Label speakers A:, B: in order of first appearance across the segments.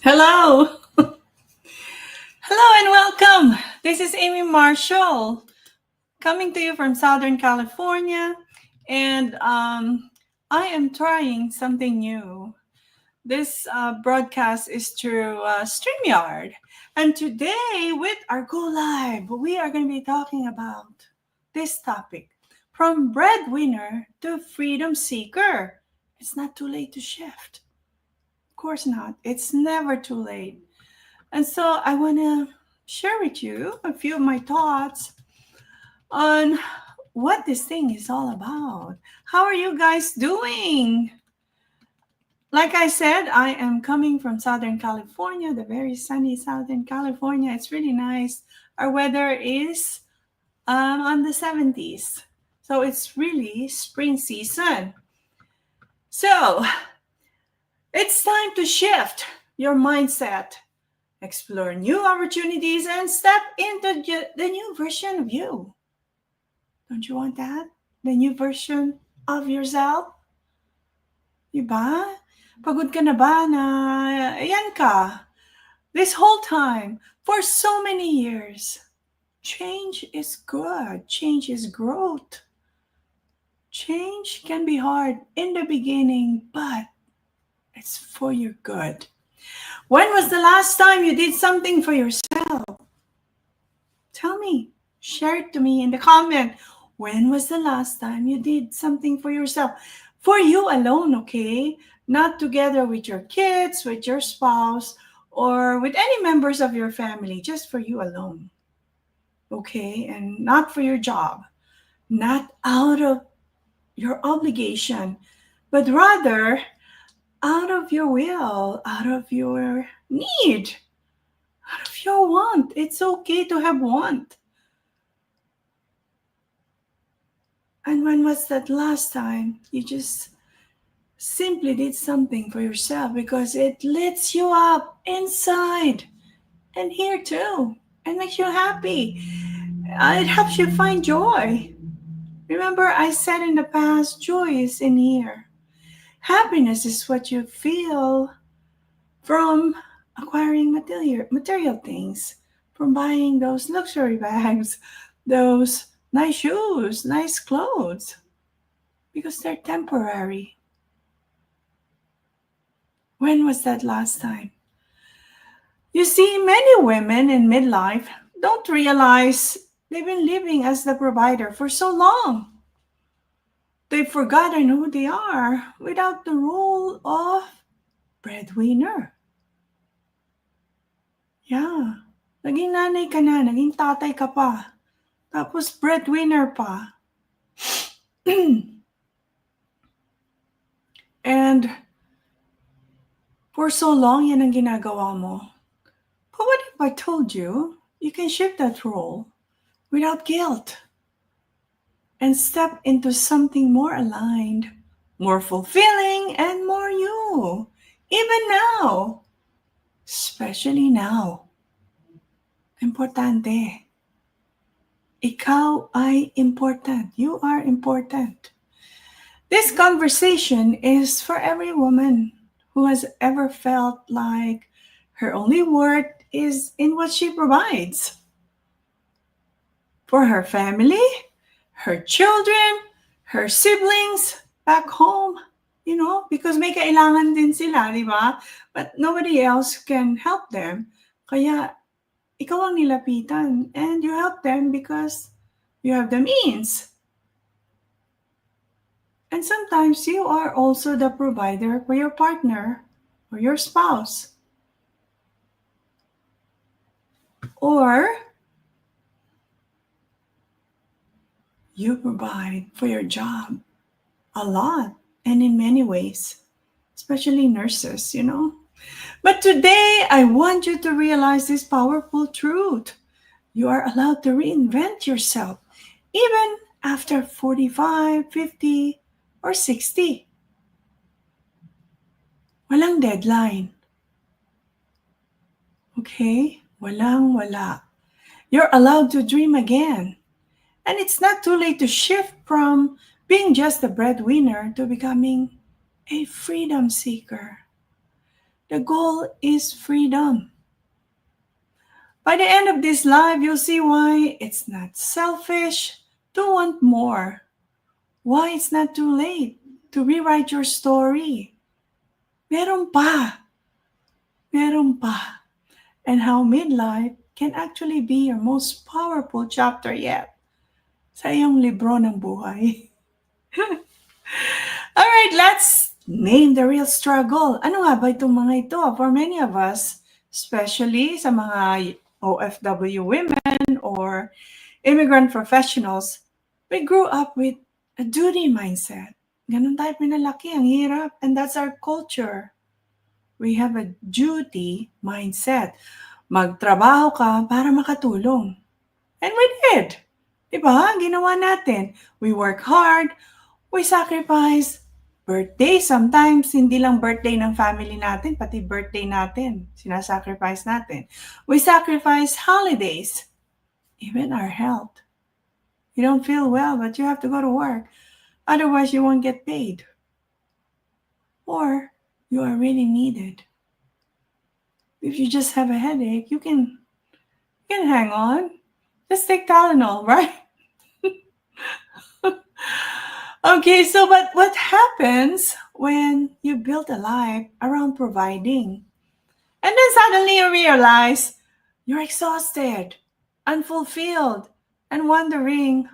A: Hello. Hello and welcome. This is Amy Marshall coming to you from Southern California. And I am trying something new. This broadcast is through StreamYard. And today, with our Go Live, we are going to be talking about this topic from breadwinner to freedom seeker. It's not too late to shift. Of course not. It's never too late. And so I want to share with you a few of my thoughts on what this thing is all about. How are you guys doing? Like I said, I am coming from Southern California, the very sunny Southern California. It's really nice. Our weather is on the 70s. So it's really spring season. So it's time to shift your mindset, explore new opportunities, and step into the new version of you. Don't you want that? The new version of yourself? Diba? Pagod ka na ba na ayan ka? This whole time, for so many years, change is good. Change is growth. Change can be hard in the beginning, but it's for your good. When was the last time you did something for yourself? Tell me. Share it to me in the comment. When was the last time you did something for yourself? For you alone, okay? Not together with your kids, with your spouse, or with any members of your family, just for you alone. Okay? And not for your job, not out of your obligation, but rather out of your will, out of your need, out of your want. It's okay to have want. And when was that last time you just simply did something for yourself because it lifts you up inside and here too and makes you happy? It helps you find joy. Remember, I said in the past, joy is in here. Happiness is what you feel from acquiring material things, from buying those luxury bags, those nice shoes, nice clothes, because they're temporary. When was that last time? You see, many women in midlife don't realize they've been living as the provider for so long. They've forgotten who they are without the role of breadwinner. Yeah. Naging nanay ka na, naging tatay ka pa. Tapos breadwinner pa. And for so long, yan ang ginagawa mo. But what if I told you you can shift that role without guilt and step into something more aligned, more fulfilling, and more you? Even now, especially now. Importante. Ikaw ay important. You are important. This conversation is for every woman who has ever felt like her only worth is in what she provides for her family, her children, her siblings back home, because may kailangan din sila, di ba? But nobody else can help them. Kaya ikaw ang nilapitan and you help them because you have the means. And sometimes you are also the provider for your partner or your spouse. Or you provide for your job a lot and in many ways, especially nurses, But today, I want you to realize this powerful truth. You are allowed to reinvent yourself, even after 45, 50, or 60. Walang deadline. Okay? Walang-wala. You're allowed to dream again. And it's not too late to shift from being just a breadwinner to becoming a freedom seeker. The goal is freedom. By the end of this life, you'll see why it's not selfish to want more. Why it's not too late to rewrite your story. Meron pa. Meron pa. And how midlife can actually be your most powerful chapter yet sa iyong libro ng buhay. Alright, let's name the real struggle. Ano nga ba itong mga ito? For many of us, especially sa mga OFW women or immigrant professionals, we grew up with a duty mindset. Ganun tayo pinalaki, ang hirap. And that's our culture. We have a duty mindset. Magtrabaho ka para makatulong. And we did. Diba? Ginawa natin. We work hard. We sacrifice. Birthday, sometimes hindi lang birthday ng family natin, pati birthday natin, sinasacrifice natin. We sacrifice holidays, even our health. You don't feel well, but you have to go to work. Otherwise, you won't get paid. Or you are really needed. If you just have a headache, you can hang on. Just take Tylenol, right? Okay, so but what happens when you build a life around providing? And then suddenly you realize you're exhausted, unfulfilled, and wondering,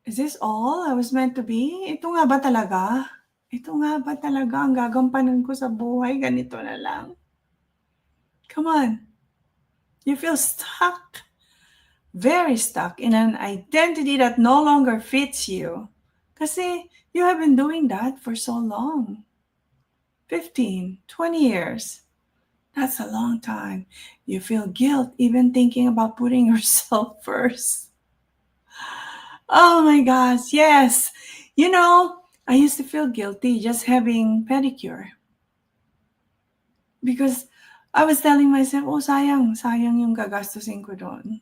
A: is this all I was meant to be? Ito nga ba talaga? Ito nga ba talaga ang gagampanan ko sa buhay? Ganito na lang. Come on. You feel stuck, very stuck in an identity that no longer fits you. Kasi you have been doing that for so long. 15, 20 years. That's a long time. You feel guilt even thinking about putting yourself first. Oh my gosh, yes. You know, I used to feel guilty just having pedicure. Because I was telling myself, oh sayang yung gagastusin ko doon.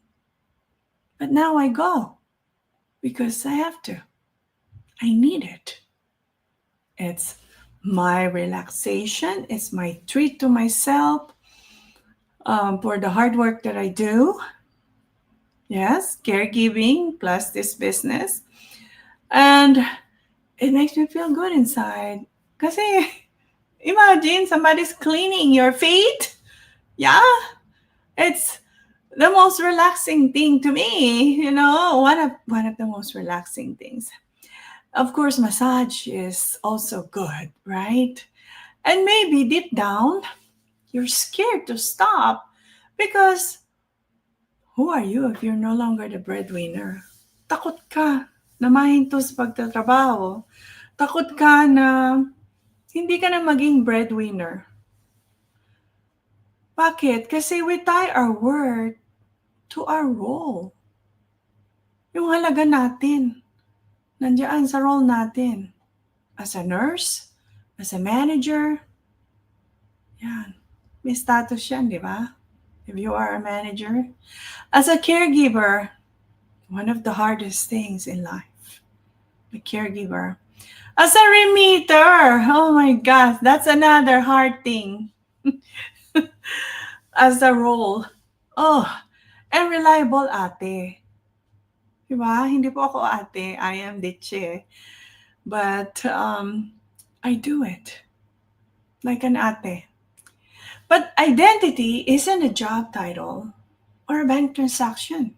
A: But now I go because I have to. I need it. It's my relaxation. It's my treat to myself for the hard work that I do. Yes, caregiving plus this business. And it makes me feel good inside. Kasi imagine somebody's cleaning your feet. Yeah, it's the most relaxing thing to me. You know, one of the most relaxing things. Of course, massage is also good, right? And maybe deep down, you're scared to stop because who are you if you're no longer the breadwinner? Takot ka na mahinto sa pagtatrabaho. Takot ka na hindi ka na maging breadwinner. Bakit? Kasi we tie our worth to our role. Yung halaga natin, nandiyan sa role natin. As a nurse, as a manager, yan. May status yan, di ba? If you are a manager. As a caregiver, one of the hardest things in life, the caregiver. As a remitter, oh my gosh, that's another hard thing. As a role. Oh, and reliable ate. Diba? Hindi po ako ate. I am ditche. But I do it like an ate. But identity isn't a job title or a bank transaction.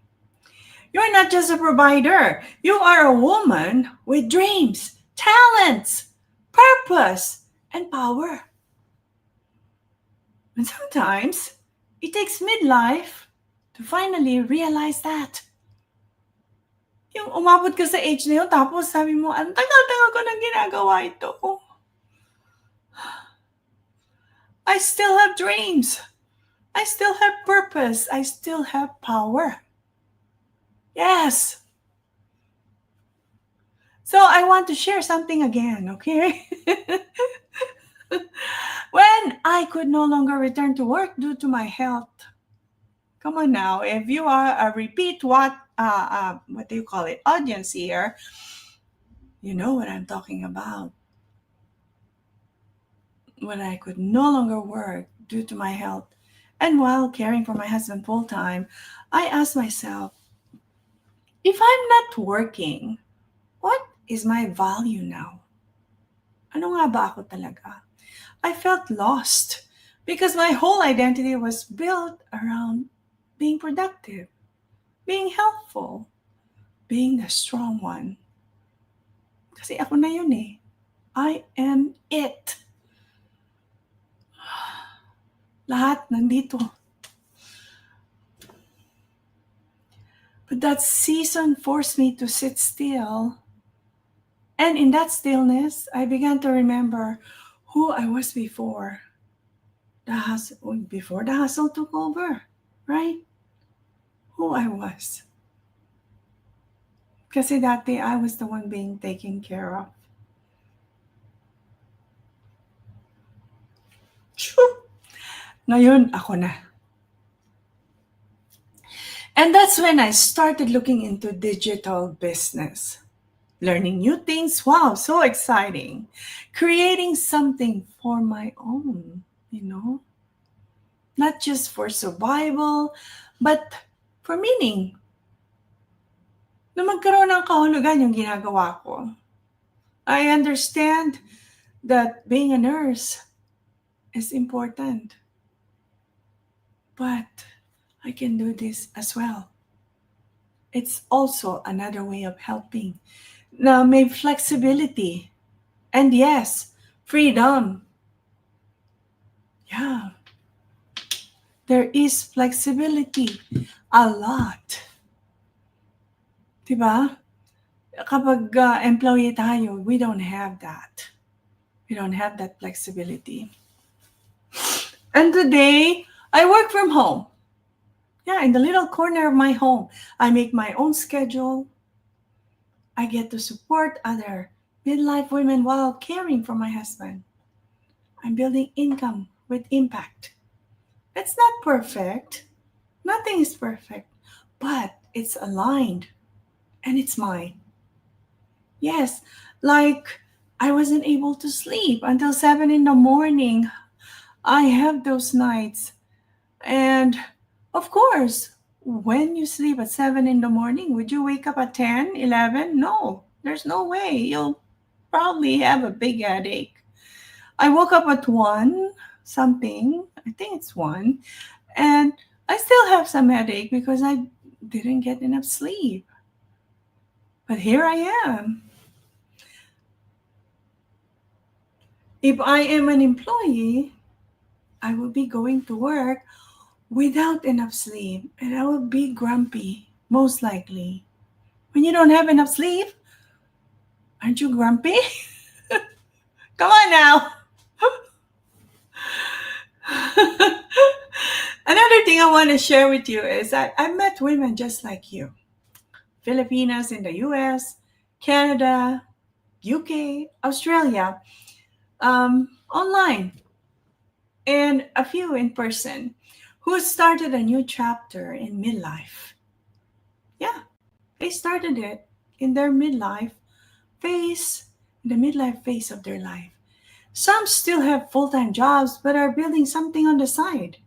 A: You're not just a provider. You are a woman with dreams, talents, purpose, and power. And sometimes it takes midlife to finally realize that. Yung umabot ka sa age na yun, tapos sabi mo, ang tagal-tagal ko nang ginagawa ito. I still have dreams. I still have purpose. I still have power. Yes. So I want to share something again, okay? When I could no longer return to work due to my health. Come on now, if you are a repeat what do you call it, audience here, you know what I'm talking about. when I could no longer work due to my health, and while caring for my husband full time, I asked myself, if I'm not working, what is my value now? Ano nga ba ako talaga? I felt lost because my whole identity was built around being productive, being helpful, being the strong one. Kasi ako na yun eh. I am it. Lahat nandito. But that season forced me to sit still. And in that stillness, I began to remember who I was before the hustle took over, right? Who I was. Kasi dati I was the one being taken care of. Ngayon, ako na. And that's when I started looking into digital business. Learning new things, wow, so exciting. Creating something for my own, not just for survival, but for meaning. Na magkaroon ng kahulugan yung ginagawa ko. I understand that being a nurse is important. But I can do this as well. It's also another way of helping. Now, may flexibility. And yes, freedom. Yeah. There is flexibility. A lot. Diba? Kapag employee tayo, we don't have that. We don't have that flexibility. And today, I work from home. Yeah, in the little corner of my home. I make my own schedule. I get to support other midlife women while caring for my husband. I'm building income with impact. It's not perfect. Nothing is perfect. But it's aligned. And it's mine. Yes, like I wasn't able to sleep until 7 in the morning. I have those nights. And of course, when you sleep at 7 in the morning, would you wake up at 10, 11? No, there's no way. You'll probably have a big headache. I woke up at 1 something, I think it's 1, and I still have some headache because I didn't get enough sleep. But here I am. If I am an employee, I will be going to work without enough sleep and I will be grumpy, most likely. When you don't have enough sleep, aren't you grumpy? Come on now. Another thing I want to share with you is that I met women just like you. Filipinas in the US, Canada, UK, Australia, online, and a few in person who started a new chapter in midlife. Yeah, they started it in their the midlife phase of their life. Some still have full-time jobs but are building something on the side.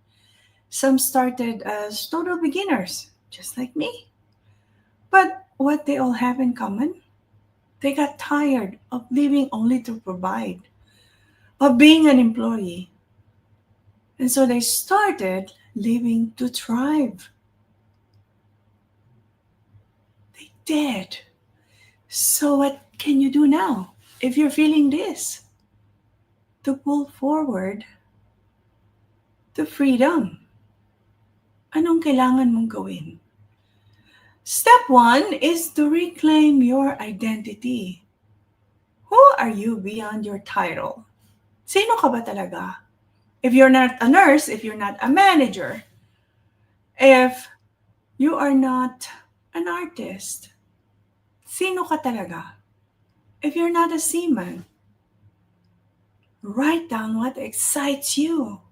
A: Some started as total beginners, just like me. But what they all have in common? They got tired of living only to provide, of being an employee. And so they started living to thrive. They did. So what can you do now if you're feeling this? To pull forward the freedom. Anong kailangan mong gawin? Step 1 is to reclaim your identity. Who are you beyond your title? Sino ka ba talaga? If you're not a nurse, if you're not a manager, if you are not an artist, sino ka talaga? If you're not a seaman, write down what excites you.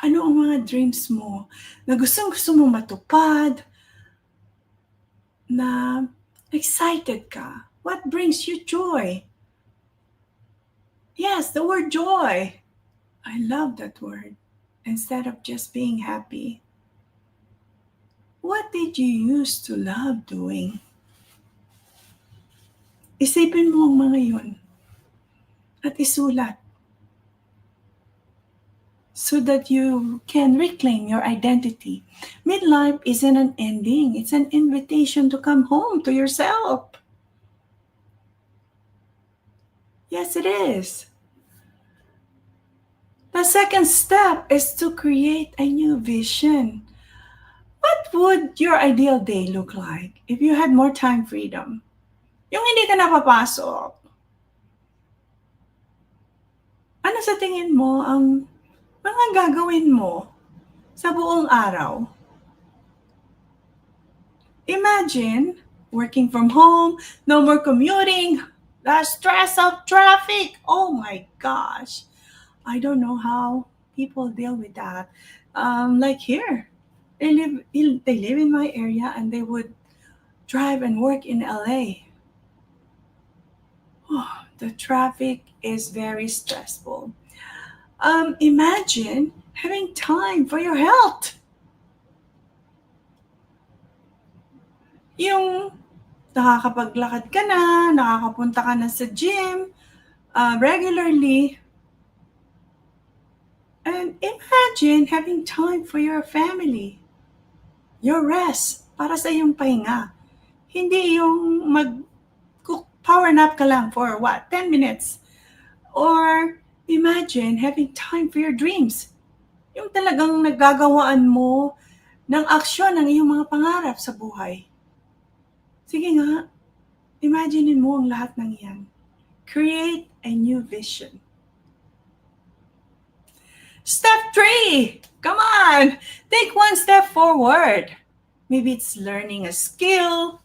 A: Ano ang mga dreams mo na gustong-gusto mo matupad, na excited ka? What brings you joy? Yes, the word joy. I love that word. Instead of just being happy, what did you used to love doing? Isipin mo ang mga yun at isulat so that you can reclaim your identity. Midlife isn't an ending, it's an invitation to come home to yourself. Yes, it is. The second step is to create a new vision. What would your ideal day look like if you had more time freedom? Yung hindi ka napapasok. Ano sa tingin mo ang mga gagawin mo sa buong araw? Imagine working from home, no more commuting, the stress of traffic. Oh my gosh. I don't know how people deal with that. Like here, they live in my area and they would drive and work in LA. Oh, the traffic is very stressful. Imagine having time for your health. Yung nakakapaglakad ka na, nakakapunta ka na sa gym regularly. And imagine having time for your family, your rest, para sa iyong pahinga. Hindi yung power nap ka lang for what, 10 minutes. Or imagine having time for your dreams. Yung talagang naggagawaan mo ng aksyon ng iyong mga pangarap sa buhay. Sige nga, imagine mo ang lahat ng yan. Create a new vision. Step 3! Come on! Take one step forward. Maybe it's learning a skill.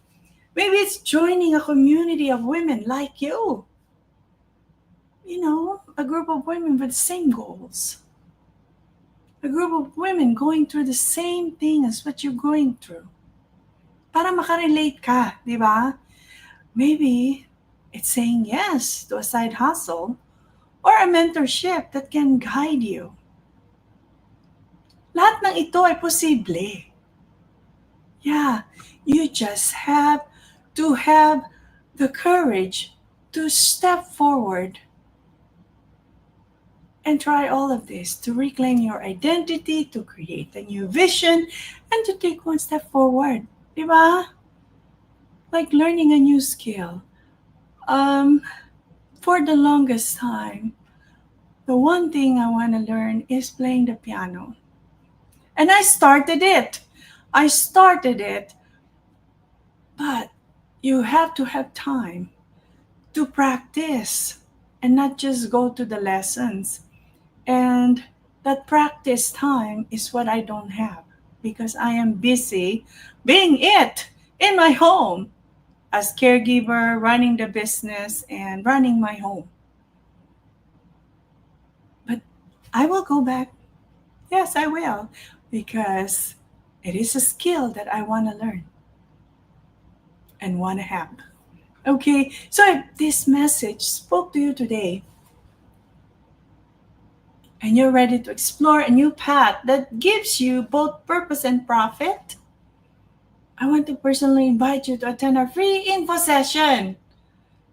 A: Maybe it's joining a community of women like you. You know, a group of women with the same goals. A group of women going through the same thing as what you're going through. Para makarelate ka, di ba? Maybe it's saying yes to a side hustle or a mentorship that can guide you. Lahat ng ito ay posible. Yeah, you just have to have the courage to step forward and try all of this to reclaim your identity, to create a new vision, and to take one step forward. Diba? Like learning a new skill. For the longest time, the one thing I want to learn is playing the piano. And I started it. But you have to have time to practice and not just go to the lessons. And that practice time is what I don't have because I am busy being it in my home as caregiver, running the business and running my home. But I will go back. Yes, I will because it is a skill that I want to learn and want to have. Okay, so if this message spoke to you today and you're ready to explore a new path that gives you both purpose and profit, I want to personally invite you to attend our free info session.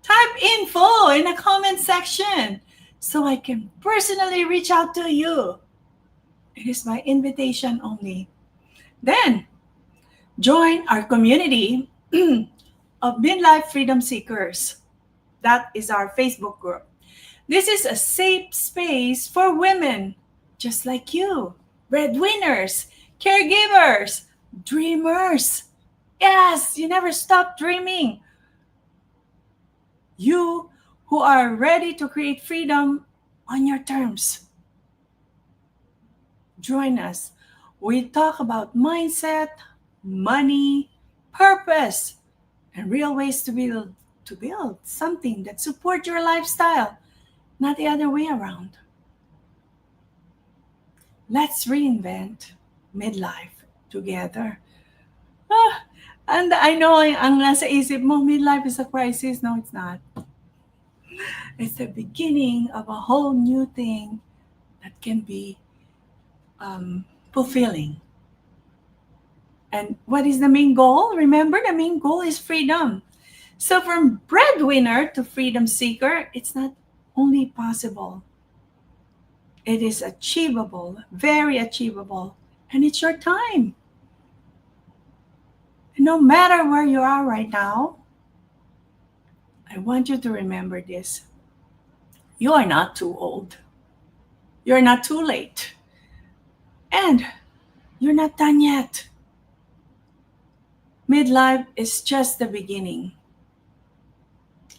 A: Type info in the comment section so I can personally reach out to you. It is my invitation only. Then, join our community of Midlife Freedom Seekers. That is our Facebook group. This is a safe space for women just like you, breadwinners, caregivers, dreamers. Yes, you never stop dreaming. You who are ready to create freedom on your terms. Join us. We talk about mindset, money, purpose, and real ways to build something that supports your lifestyle, not the other way around. Let's reinvent midlife together. Ah, and I know ang nasa isip mo, midlife is a crisis. No, it's not. It's the beginning of a whole new thing that can be fulfilling. And what is the main goal? Remember, the main goal is freedom. So, from breadwinner to freedom seeker, it's not only possible, it is achievable, very achievable. And it's your time. No matter where you are right now, I want you to remember this. You are not too old. You're not too late. And you're not done yet. Midlife is just the beginning.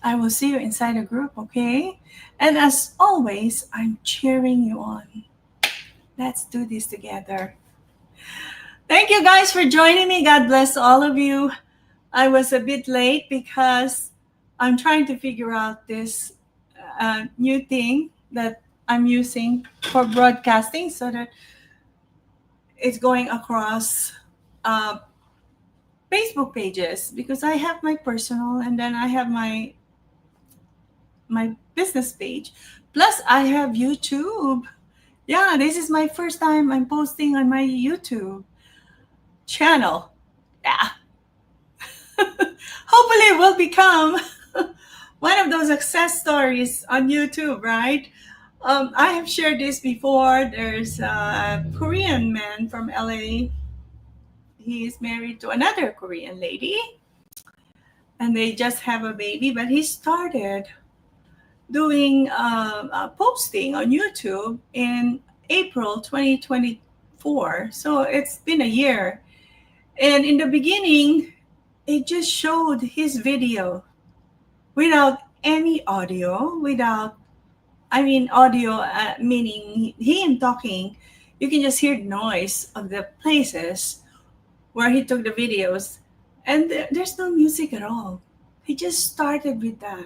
A: I will see you inside the group, okay? And as always, I'm cheering you on. Let's do this together. Thank you guys for joining me. God bless all of you. I was a bit late because I'm trying to figure out this new thing that I'm using for broadcasting so that it's going across uh, Facebook pages, because I have my personal and then I have my business page. Plus I have YouTube. Yeah, this is my first time I'm posting on my YouTube channel. Yeah. Hopefully it will become one of those success stories on YouTube, right? I have shared this before. There's a Korean man from LA. He is married to another Korean lady and they just have a baby, but he started doing posting on YouTube in April 2024. So it's been a year. And in the beginning, it just showed his video without any audio, audio meaning him talking. You can just hear the noise of the places where he took the videos. And there's no music at all. He just started with that.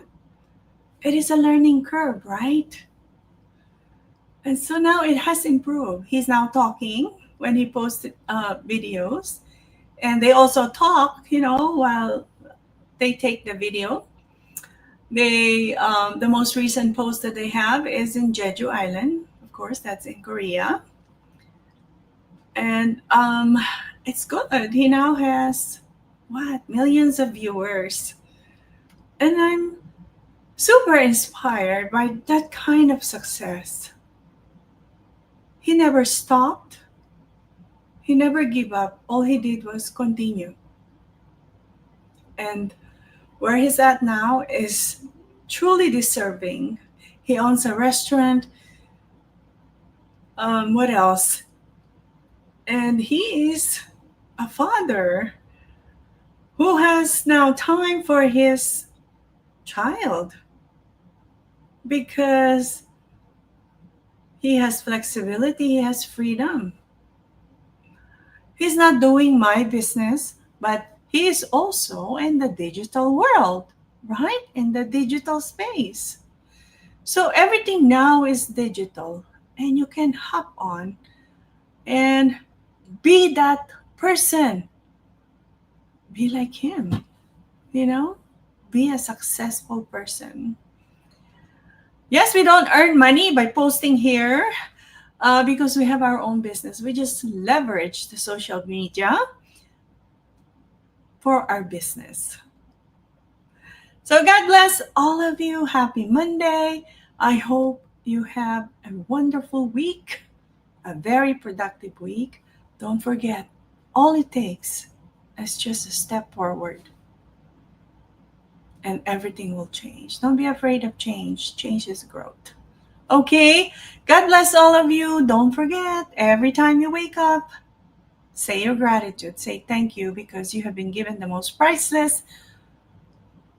A: It is a learning curve, right? And so now it has improved. He's now talking when he posted videos. And they also talk, while they take the video. The most recent post that they have is in Jeju Island. Of course, that's in Korea. And it's good. He now has, millions of viewers. And I'm super inspired by that kind of success. He never stopped. He never gave up. All he did was continue. And where he's at now is truly deserving. He owns a restaurant. What else? And he is a father who has now time for his child because he has flexibility, he has freedom. He's not doing my business, but he is also in the digital world, right? In the digital space. So everything now is digital, and you can hop on and be that person. Be like him, be a successful person. Yes, we don't earn money by posting here because we have our own business. We just leverage the social media for our business. So God bless all of you. Happy Monday. I hope you have a wonderful week, a very productive week. Don't forget, all it takes is just a step forward and everything will change. Don't be afraid of change. Change is growth. Okay? God bless all of you. Don't forget, every time you wake up, say your gratitude. Say thank you because you have been given the most priceless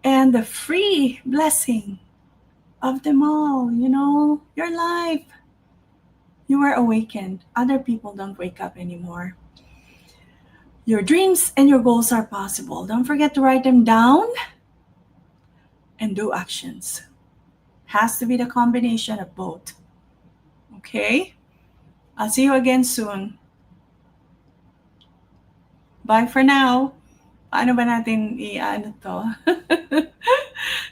A: and the free blessing of them all. Your life. You are awakened. Other people don't wake up anymore. Your dreams and your goals are possible. Don't forget to write them down and do actions. Has to be the combination of both. Okay? I'll see you again soon. Bye for now. Paano ba natin i-ano to?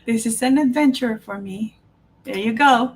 A: This is an adventure for me. There you go.